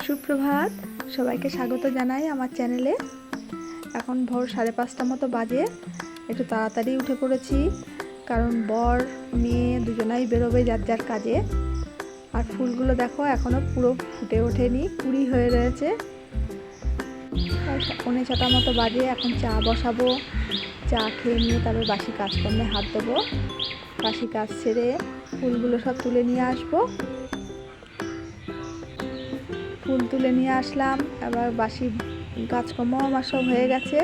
সুপ্রভাত, সবাইকে স্বাগত জানাই আমার চ্যানেলে। এখন ভোর 5:30 মতো বাজে। একটু তাড়াতাড়ি উঠে পড়েছি, কারণ বর মেয়ে দুজনাই বেরোবে যার যার কাজে। আর ফুলগুলো দেখো এখনও পুরো ফুটে ওঠেনি, কুড়ি হয়ে রয়েছে। 6:45 মতো বাজে। এখন চা বসাবো, চা খেয়ে নিয়ে তারপর বাসি কাজকর্মে হাত দেবো। বাসি কাজ ছেড়ে ফুলগুলো সব তুলে নিয়ে আসবো। ফুল তুলে নিয়ে আসলাম। এবার বাসি কাজকর্ম আমার সব হয়ে গেছে।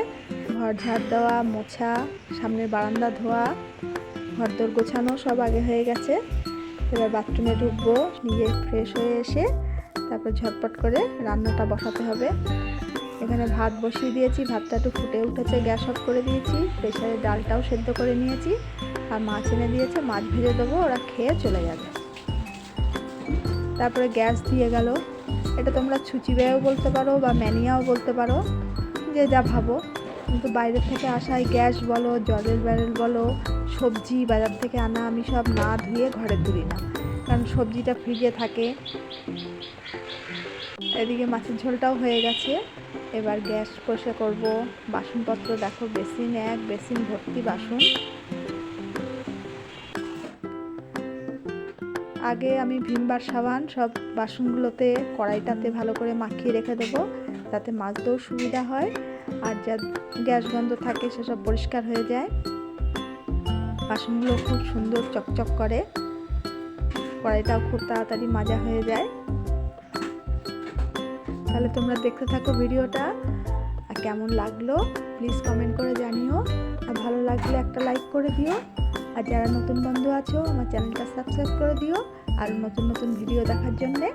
ঘর ঝাড় দেওয়া, মোছা, সামনের বারান্দা ধোয়া, ঘরদোর গোছানো সব আগে হয়ে গেছে। এবার বাথরুমে ঢুকবো, নিজে ফ্রেশ হয়ে এসে তারপর ঝটপট করে রান্নাটা বসাতে হবে। এখানে ভাত বসিয়ে দিয়েছি, ভাতটা একটু ফুটে উঠেছে, গ্যাস অফ করে দিয়েছি। প্রেসারে ডালটাও সেদ্ধ করে নিয়েছি, আর মাছ এনে দিয়েছে, মাছ ভেজে দেবো, ওরা খেয়ে চলে যাবে। তারপরে গ্যাস দিয়ে গেল। এটা তোমরা ছুচি বেয়েও বলতে পারো বা ম্যানিয়াও বলতে পারো, যে যা ভাবো। কিন্তু বাইরের থেকে আসা গ্যাস বলো, জলের ব্যারেল বলো, সবজি বাজার থেকে আনা আমি সব না ধুয়ে ঘরে তুলি না, কারণ সবজিটা ফ্রিজে থাকে। এদিকে মাছের ঝোলটাও হয়ে গেছে। এবার গ্যাস পরিষ্কার করবো। বাসনপত্র দেখো, বেসিন বেসিন ভর্তি বাসন। আগে আমি ভিমবার সাবান সব বাসনগুলোতে, কড়াইটাতে ভালো করে মাখিয়ে রেখে দেবো, যাতে মাজতেও সুবিধা হয়, আর যা গ্যাস গন্ধ থাকে সেসব পরিষ্কার হয়ে যায়। বাসনগুলো খুব সুন্দর চকচক করে, কড়াইটাও খুব তাড়াতাড়ি মাজা হয়ে যায়। তাহলে তোমরা দেখতে থাকো ভিডিওটা, আর কেমন লাগলো প্লিজ কমেন্ট করে জানিও, আর ভালো লাগলে একটা লাইক করে দিও। আর যারা নতুন বন্ধু আছো আমার চ্যানেলটা সাবস্ক্রাইব করে দিও, আর নতুন নতুন ভিডিও দেখার জন্যে।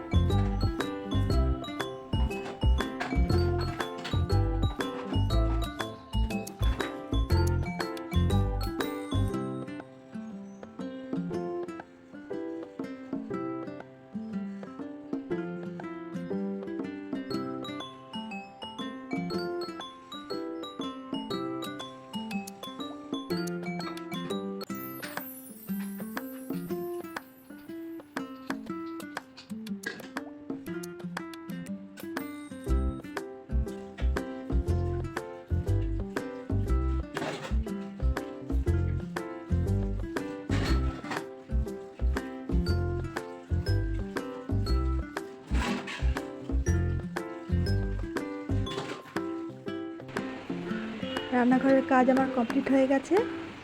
রান্নাঘরের কাজ আমার কমপ্লিট হয়ে গেছে।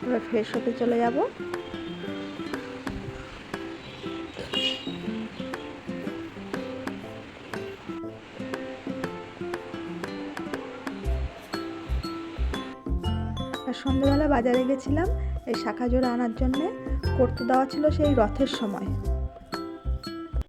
এবার ফ্রেশ হতে চলে যাব। আর সন্ধ্যেবেলা বাজারে গেছিলাম এই শাঁখা জোড়া আনার জন্যে। করতে দেওয়া ছিল সেই রথের সময়।